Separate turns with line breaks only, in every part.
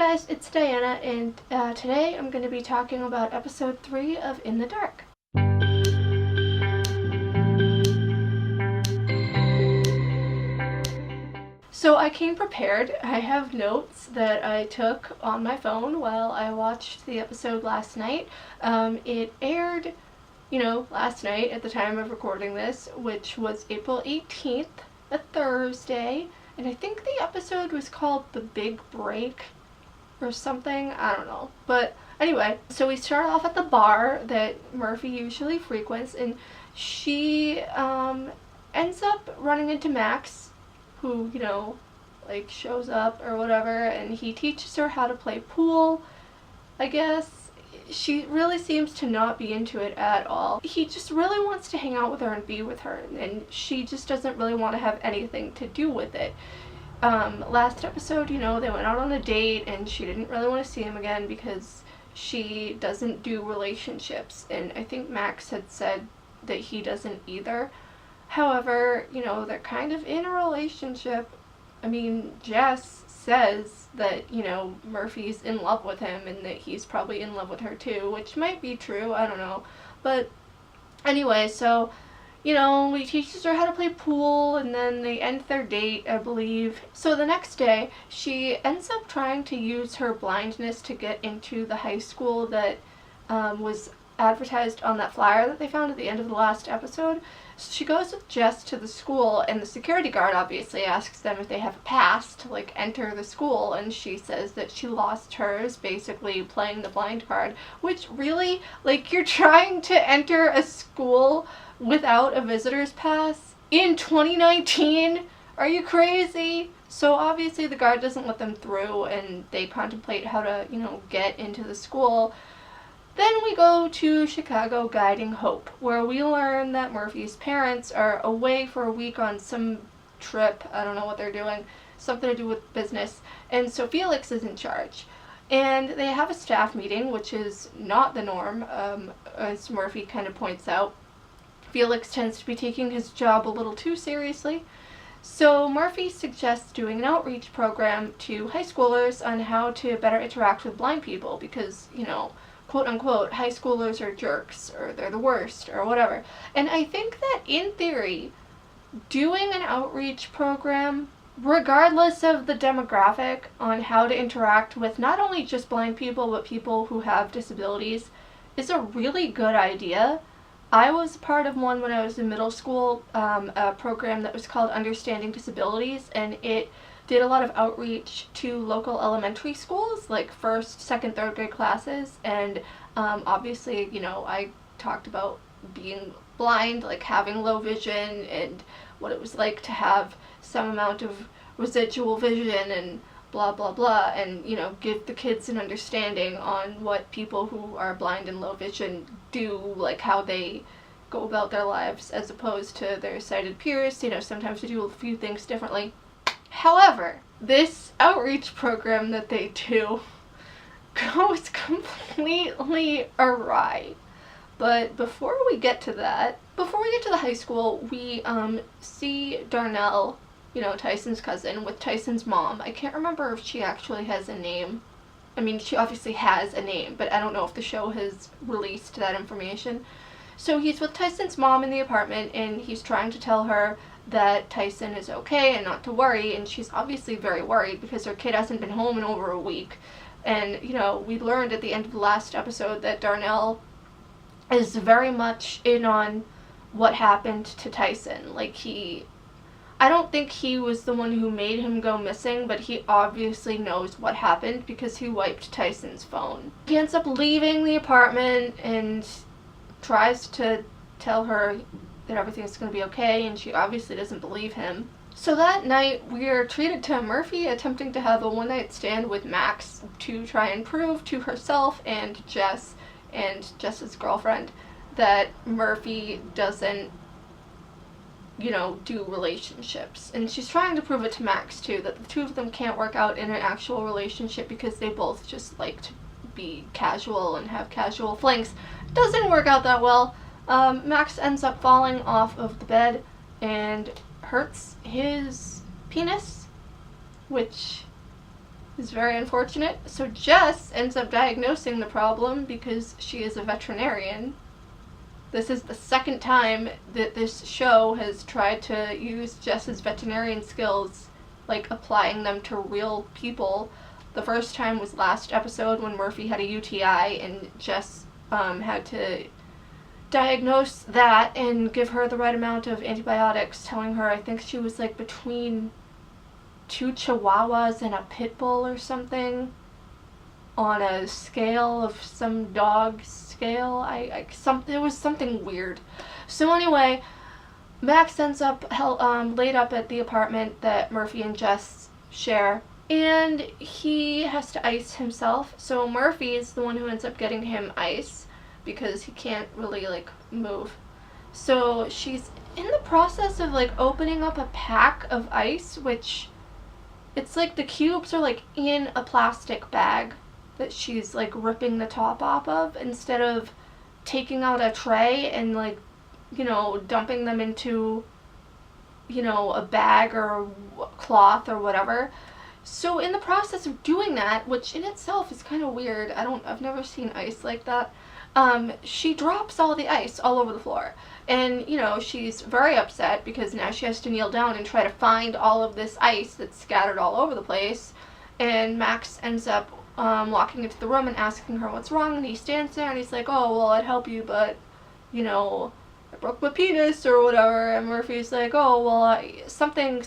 guys, it's Diana, and today I'm going to be talking about episode 3 of In the Dark. So I came prepared. I have notes that I took on my phone while I watched the episode last night. It aired, last night at the time of recording this, which was April 18th, a Thursday, and I think the episode was called The Big Break or something, I don't know. But anyway, so we start off at the bar that Murphy usually frequents, and she ends up running into Max, who, shows up or whatever, and he teaches her how to play pool, I guess. She really seems to not be into it at all. He just really wants to hang out with her and be with her, and she just doesn't really want to have anything to do with it. Last episode, they went out on a date, and she didn't really want to see him again because she doesn't do relationships, and I think Max had said that he doesn't either. However, they're kind of in a relationship. I mean, Jess says that, Murphy's in love with him and that he's probably in love with her too, which might be true, I don't know. But anyway, so, he teaches her how to play pool, and then they end their date, I believe. So the next day, she ends up trying to use her blindness to get into the high school that was advertised on that flyer that they found at the end of the last episode. So she goes with Jess to the school, and the security guard obviously asks them if they have a pass to, enter the school, and she says that she lost hers, basically playing the blind card, which really, you're trying to enter a school without a visitor's pass in 2019? Are you crazy? So obviously the guard doesn't let them through, and they contemplate how to, get into the school. Then we go to Chicago Guiding Hope, where we learn that Murphy's parents are away for a week on some trip. I don't know what they're doing. Something to do with business. And so Felix is in charge. And they have a staff meeting, which is not the norm, as Murphy kind of points out. Felix tends to be taking his job a little too seriously. So Murphy suggests doing an outreach program to high schoolers on how to better interact with blind people because, quote unquote, high schoolers are jerks, or they're the worst, or whatever. And I think that in theory, doing an outreach program, regardless of the demographic, on how to interact with not only just blind people, but people who have disabilities, is a really good idea. I was part of one when I was in middle school, a program that was called Understanding Disabilities, and it did a lot of outreach to local elementary schools, like first, second, third grade classes, and obviously, I talked about being blind, having low vision, and what it was like to have some amount of residual vision, and blah, blah, blah, and, give the kids an understanding on what people who are blind and low vision do, how they go about their lives as opposed to their sighted peers. Sometimes they do a few things differently. However, this outreach program that they do goes completely awry. But before we get to that, before we get to the high school, we see Darnell, Tyson's cousin, with Tyson's mom. I can't remember if she actually has a name. I mean, she obviously has a name, but I don't know if the show has released that information. So he's with Tyson's mom in the apartment, and he's trying to tell her that Tyson is okay and not to worry, and she's obviously very worried because her kid hasn't been home in over a week. And, we learned at the end of the last episode that Darnell is very much in on what happened to Tyson. I don't think he was the one who made him go missing, but he obviously knows what happened because he wiped Tyson's phone. He ends up leaving the apartment and tries to tell her that everything's going to be okay, and she obviously doesn't believe him. So that night, we are treated to Murphy attempting to have a one-night stand with Max to try and prove to herself and Jess and Jess's girlfriend that Murphy doesn't, do relationships. And she's trying to prove it to Max, too, that the two of them can't work out in an actual relationship because they both just like to be casual and have casual flings. Doesn't work out that well. Max ends up falling off of the bed and hurts his penis, which is very unfortunate. So Jess ends up diagnosing the problem because she is a veterinarian. This is the second time that this show has tried to use Jess's veterinarian skills, like applying them to real people. The first time was last episode when Murphy had a UTI and Jess had to diagnose that and give her the right amount of antibiotics, telling her I think she was like between 2 chihuahuas and a pit bull or something on a scale of some dog scale. It was something weird. So anyway, Max ends up laid up at the apartment that Murphy and Jess share, and he has to ice himself. So Murphy is the one who ends up getting him ice because he can't really like move. So she's in the process of like opening up a pack of ice, which it's like the cubes are like in a plastic bag that she's like ripping the top off of instead of taking out a tray and like, you know, dumping them into, you know, a bag or cloth or whatever. So in the process of doing that, which in itself is kind of weird, I've never seen ice like that, she drops all the ice all over the floor. And, you know, she's very upset because now she has to kneel down and try to find all of this ice that's scattered all over the place. And Max ends up walking into the room and asking her what's wrong, and he stands there and he's like, oh, well, I'd help you, but, you know, I broke my penis or whatever. And Murphy's like, oh, well, something,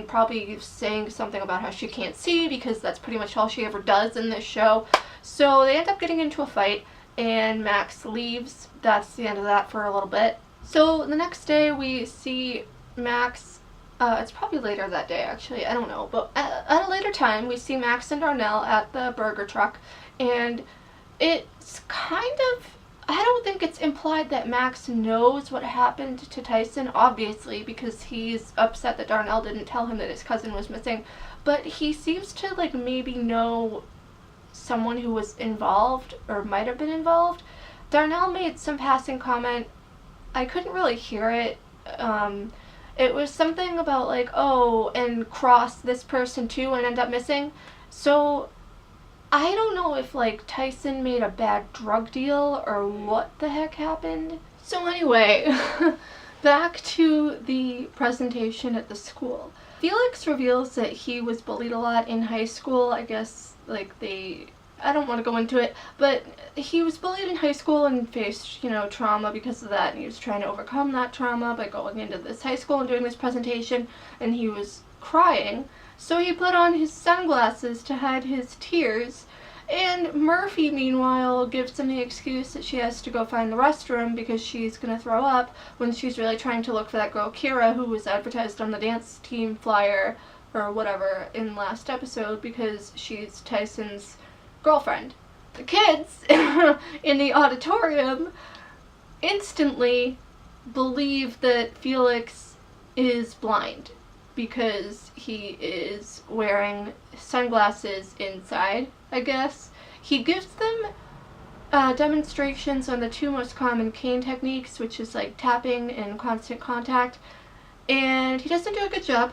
probably saying something about how she can't see because that's pretty much all she ever does in this show. So they end up getting into a fight and Max leaves. That's the end of that for a little bit. So the next day we see Max, it's probably later that day actually, I don't know, but at a later time we see Max and Darnell at the burger truck, and it's kind of, I don't think it's implied that Max knows what happened to Tyson, obviously, because he's upset that Darnell didn't tell him that his cousin was missing, but he seems to like maybe know someone who was involved or might have been involved. Darnell made some passing comment, I couldn't really hear it. It was something about like, oh, and cross this person too and end up missing. So I don't know if like Tyson made a bad drug deal or what the heck happened. So anyway, back to the presentation at the school. Felix reveals that he was bullied a lot in high school. I guess like I don't want to go into it, but he was bullied in high school and faced, you know, trauma because of that, and he was trying to overcome that trauma by going into this high school and doing this presentation, and he was crying. So he put on his sunglasses to hide his tears, and Murphy, meanwhile, gives him the excuse that she has to go find the restroom because she's gonna throw up when she's really trying to look for that girl Kira who was advertised on the dance team flyer or whatever in last episode because she's Tyson's girlfriend. The kids in the auditorium instantly believe that Felix is blind because he is wearing sunglasses inside, I guess. He gives them demonstrations on the 2 most common cane techniques, which is like tapping and constant contact, and he doesn't do a good job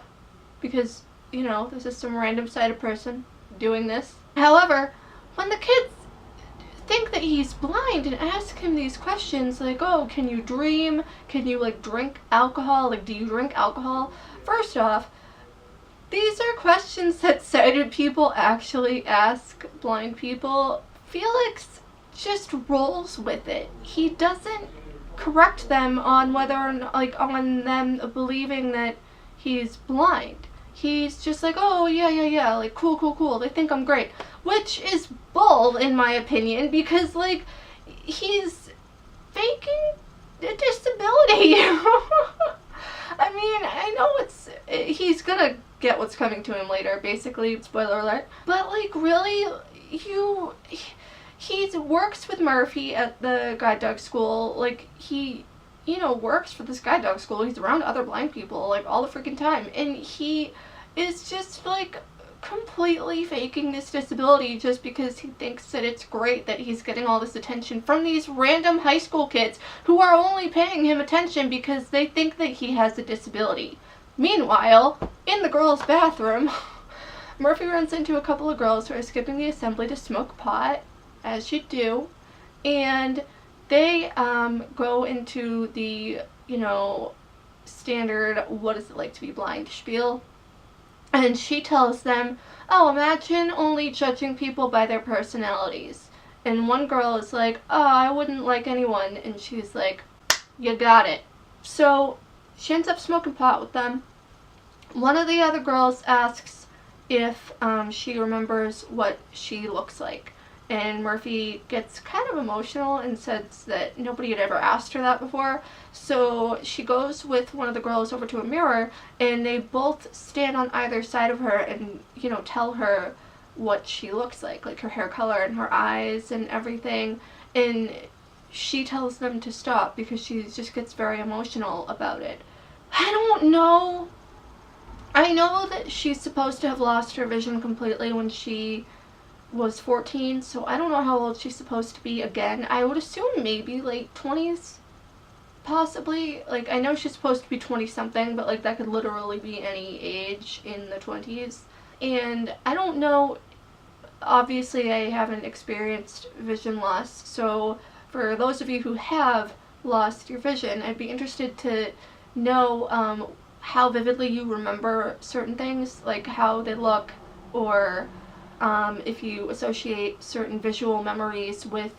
because, you know, this is some random sighted person doing this. However, when the kids think that he's blind and ask him these questions like, oh, can you dream? Can you like drink alcohol? Like, do you drink alcohol? First off, these are questions that sighted people actually ask blind people. Felix just rolls with it. He doesn't correct them on whether or not, like, on them believing that he's blind. He's just like, oh, yeah, like, cool, they think I'm great. Which is bull, in my opinion, because, like, he's faking a disability. I mean, I know he's gonna get what's coming to him later, basically, spoiler alert. But, like, really, he works with Murphy at the guide dog school. Like, he, you know, works for this guide dog school. He's around other blind people, like, all the freaking time. And he is just, like, completely faking this disability just because he thinks that it's great that he's getting all this attention from these random high school kids who are only paying him attention because they think that he has a disability. Meanwhile, in the girls' bathroom, Murphy runs into a couple of girls who are skipping the assembly to smoke pot, as you do, and they go into the, standard what is it like to be blind spiel. And she tells them, oh, imagine only judging people by their personalities. And one girl is like, oh, I wouldn't like anyone. And she's like, you got it. So she ends up smoking pot with them. One of the other girls asks if she remembers what she looks like. And Murphy gets kind of emotional and says that nobody had ever asked her that before. So she goes with one of the girls over to a mirror, and they both stand on either side of her and, tell her what she looks like her hair color and her eyes and everything. And she tells them to stop because she just gets very emotional about it. I don't know. I know that she's supposed to have lost her vision completely when she was 14, so I don't know how old she's supposed to be again. I would assume maybe late 20s, possibly. Like, I know she's supposed to be 20-something, but, like, that could literally be any age in the 20s. And I don't know, obviously I haven't experienced vision loss, so for those of you who have lost your vision, I'd be interested to know how vividly you remember certain things, like how they look, or if you associate certain visual memories with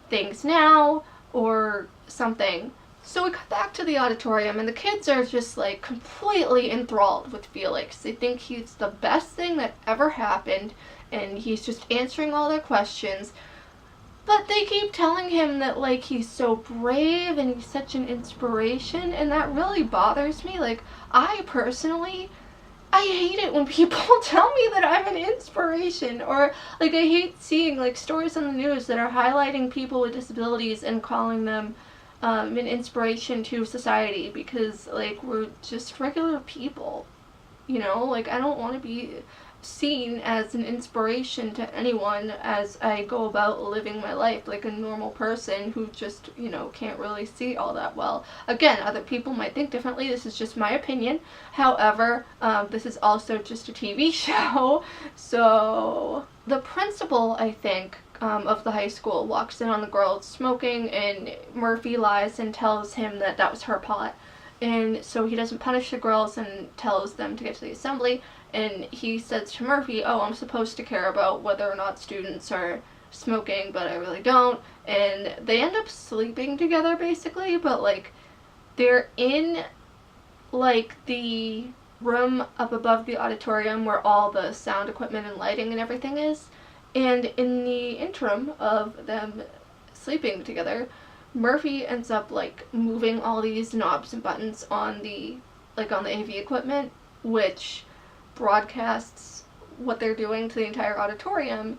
things now or something. So we cut back to the auditorium, and the kids are just like completely enthralled with Felix. They think he's the best thing that ever happened, and he's just answering all their questions. But they keep telling him that, like, he's so brave and he's such an inspiration, and that really bothers me. Like, I personally, I hate it when people tell me that I'm an inspiration, or, like, I hate seeing, like, stories on the news that are highlighting people with disabilities and calling them an inspiration to society, because, like, we're just regular people, like, I don't want to be seen as an inspiration to anyone as I go about living my life like a normal person who just, can't really see all that well. Again, other people might think differently. This is just my opinion. However, this is also just a TV show. So the principal, I think, of the high school walks in on the girls smoking, and Murphy lies and tells him that that was her pot. And so he doesn't punish the girls and tells them to get to the assembly. And he says to Murphy, oh, I'm supposed to care about whether or not students are smoking, but I really don't. And they end up sleeping together, basically, but, like, they're in, like, the room up above the auditorium where all the sound equipment and lighting and everything is. And in the interim of them sleeping together, Murphy ends up, like, moving all these knobs and buttons on the AV equipment, which broadcasts what they're doing to the entire auditorium.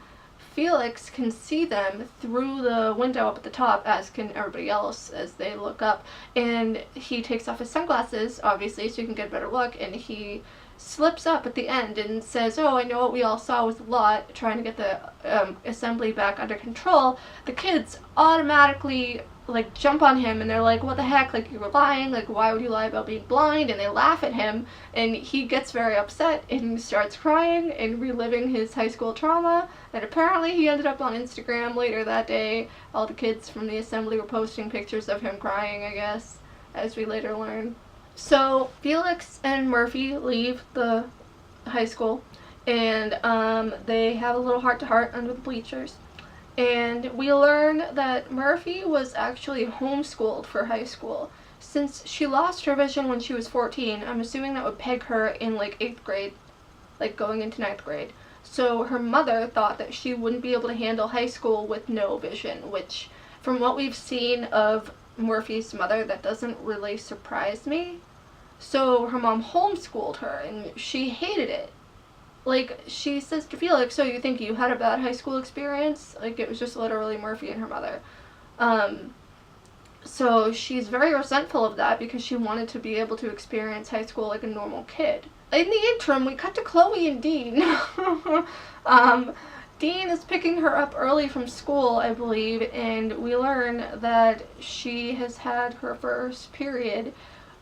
Felix can see them through the window up at the top, as can everybody else as they look up, and he takes off his sunglasses, obviously, so you can get a better look, and he slips up at the end and says, oh, I know what we all saw was a lot, trying to get the assembly back under control. The kids automatically, like, jump on him, and they're like, what the heck, like, you were lying, like, why would you lie about being blind? And they laugh at him, and he gets very upset and starts crying and reliving his high school trauma. And apparently he ended up on Instagram later that day. All the kids from the assembly were posting pictures of him crying, I guess, as we later learn. So Felix and Murphy leave the high school, and they have a little heart-to-heart under the bleachers. And we learn that Murphy was actually homeschooled for high school. Since she lost her vision when she was 14, I'm assuming that would peg her in, like, 8th grade, like, going into 9th grade. So her mother thought that she wouldn't be able to handle high school with no vision, which, from what we've seen of Murphy's mother, that doesn't really surprise me. So her mom homeschooled her, and she hated it. Like, she says to Felix, so you think you had a bad high school experience? Like, it was just literally Murphy and her mother. So she's very resentful of that because she wanted to be able to experience high school like a normal kid. In the interim, we cut to Chloe and Dean. Dean is picking her up early from school, I believe, and we learn that she has had her first period.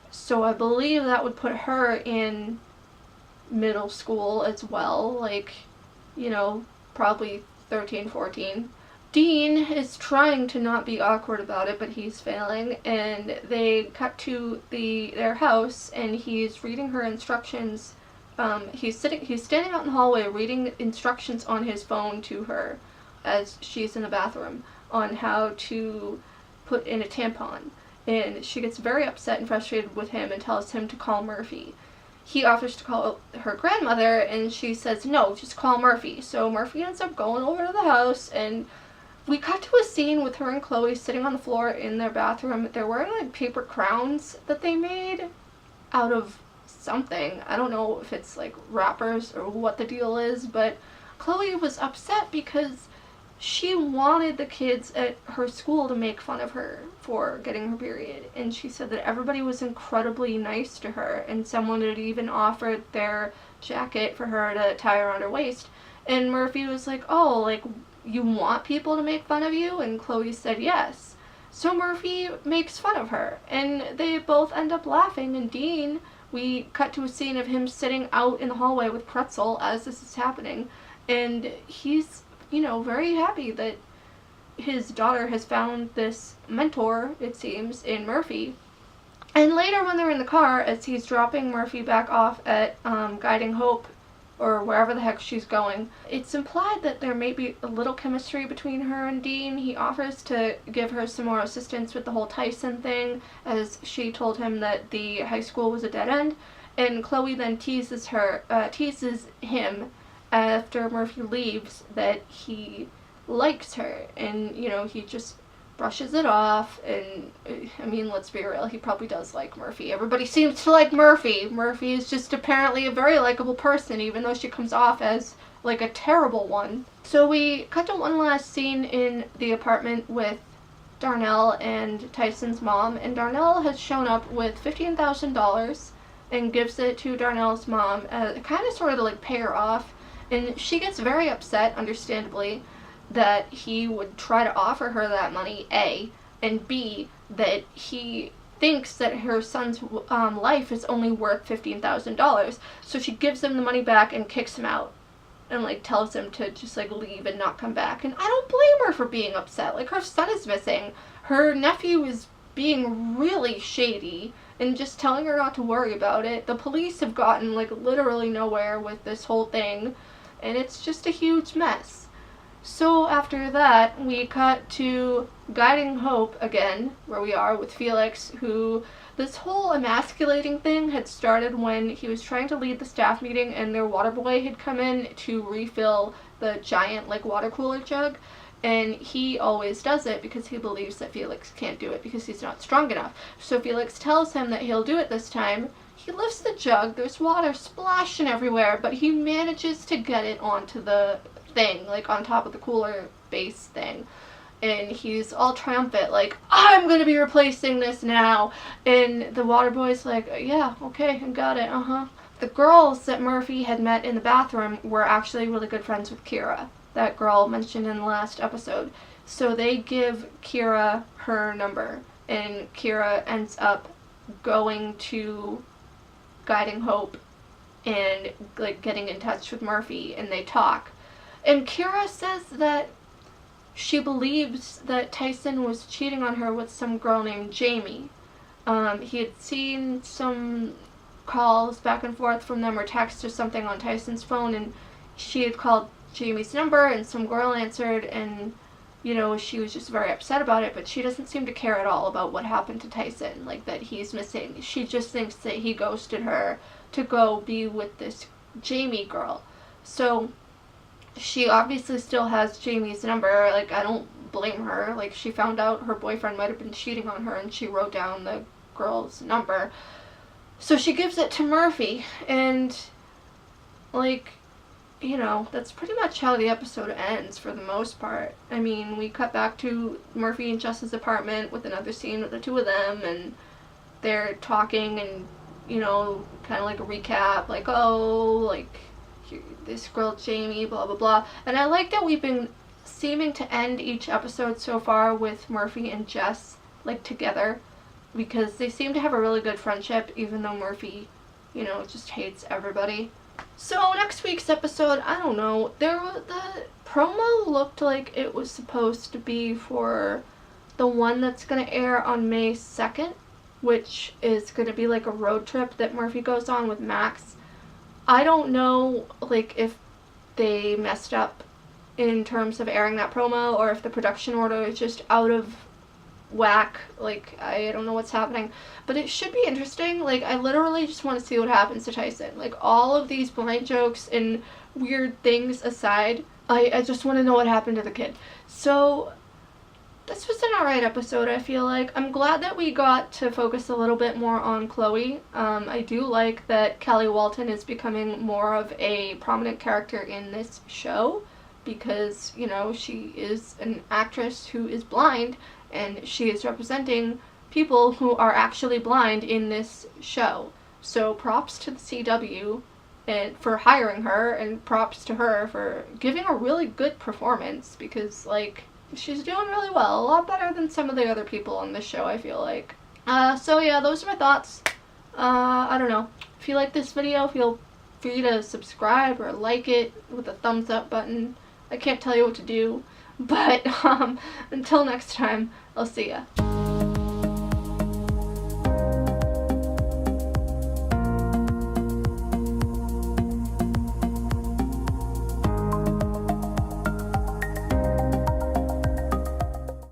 So I believe that would put her in middle school as well, like, probably 13, 14. Dean is trying to not be awkward about it, but he's failing, and they cut to their house, and he's reading her instructions. He's standing out in the hallway reading instructions on his phone to her as she's in the bathroom on how to put in a tampon. And she gets very upset and frustrated with him and tells him to call Murphy. He offers to call her grandmother, and she says, no, just call Murphy. So Murphy ends up going over to the house, and we cut to a scene with her and Chloe sitting on the floor in their bathroom. They're wearing, like, paper crowns that they made out of something. I don't know if it's, like, wrappers or what the deal is, but Chloe was upset because she wanted the kids at her school to make fun of her for getting her period, and she said that everybody was incredibly nice to her, and someone had even offered their jacket for her to tie around her waist. And Murphy was like, oh, like, you want people to make fun of you? And Chloe said yes. So Murphy makes fun of her, and they both end up laughing. And Dean, we cut to a scene of him sitting out in the hallway with Pretzel as this is happening, and he's, very happy that his daughter has found this mentor, it seems, in Murphy. And later when they're in the car, as he's dropping Murphy back off at Guiding Hope, or wherever the heck she's going, it's implied that there may be a little chemistry between her and Dean. He offers to give her some more assistance with the whole Tyson thing, as she told him that the high school was a dead end. And Chloe then teases him after Murphy leaves that he likes her, and he just brushes it off. And I mean, let's be real, he probably does like Murphy. Everybody seems to like Murphy. Murphy is just apparently a very likable person, even though she comes off as like a terrible one. So we cut to one last scene in the apartment with Darnell and Tyson's mom, and Darnell has shown up with $15,000 and gives it to Darnell's mom, kind of sort of like pay her off. And she gets very upset, understandably, that he would try to offer her that money, A, and B, that he thinks that her son's life is only worth $15,000. So she gives him the money back and kicks him out, and like tells him to just like leave and not come back. And I don't blame her for being upset. Like, her son is missing. Her nephew is being really shady and just telling her not to worry about it. The police have gotten like literally nowhere with this whole thing, and it's just a huge mess. So after that, we cut to Guiding Hope again, where we are with Felix, who this whole emasculating thing had started when he was trying to lead the staff meeting and their water boy had come in to refill the giant like water cooler jug, and he always does it because he believes that Felix can't do it because he's not strong enough. So Felix tells him that he'll do it this time. He lifts the jug, there's water splashing everywhere, but he manages to get it onto the thing, like on top of the cooler base thing. And he's all triumphant, like, I'm gonna be replacing this now. And the water boy's like, yeah, okay, I got it, The girls that Murphy had met in the bathroom were actually really good friends with Kira, that girl mentioned in the last episode. So they give Kira her number, and Kira ends up going to Guiding Hope and like getting in touch with Murphy, and they talk. And Kira says that she believes that Tyson was cheating on her with some girl named Jamie. He had seen some calls back and forth from them, or text or something on Tyson's phone, and she had called Jamie's number and some girl answered, and she was just very upset about it, but she doesn't seem to care at all about what happened to Tyson, like that he's missing. She just thinks that he ghosted her to go be with this Jamie girl. So she obviously still has Jamie's number. Like, I don't blame her. Like, she found out her boyfriend might have been cheating on her, and she wrote down the girl's number. So she gives it to Murphy, and like, that's pretty much how the episode ends for the most part. I mean, we cut back to Murphy and Jess's apartment with another scene with the two of them, and they're talking and, kind of like a recap, like, oh, like, this girl Jamie, blah, blah, blah. And I like that we've been seeming to end each episode so far with Murphy and Jess, like, together, because they seem to have a really good friendship, even though Murphy, just hates everybody. So next week's episode, I don't know, the promo looked like it was supposed to be for the one that's going to air on May 2nd, which is going to be like a road trip that Murphy goes on with Max. I don't know, like, if they messed up in terms of airing that promo, or if the production order is just out of whack. Like, I don't know what's happening, but it should be interesting. Like, I literally just want to see what happens to Tyson. Like, all of these blind jokes and weird things aside, I just want to know what happened to the kid. So this was an alright episode, I feel like. I'm glad that we got to focus a little bit more on Chloe. I do like that Kelly Walton is becoming more of a prominent character in this show, because, you know, she is an actress who is blind, and she is representing people who are actually blind in this show. So props to the CW and for hiring her, and props to her for giving a really good performance, because, like, she's doing really well. A lot better than some of the other people on this show, I feel like. So yeah, those are my thoughts. I don't know. If you like this video, feel free to subscribe or like it with a thumbs up button. I can't tell you what to do. But until next time, I'll see ya.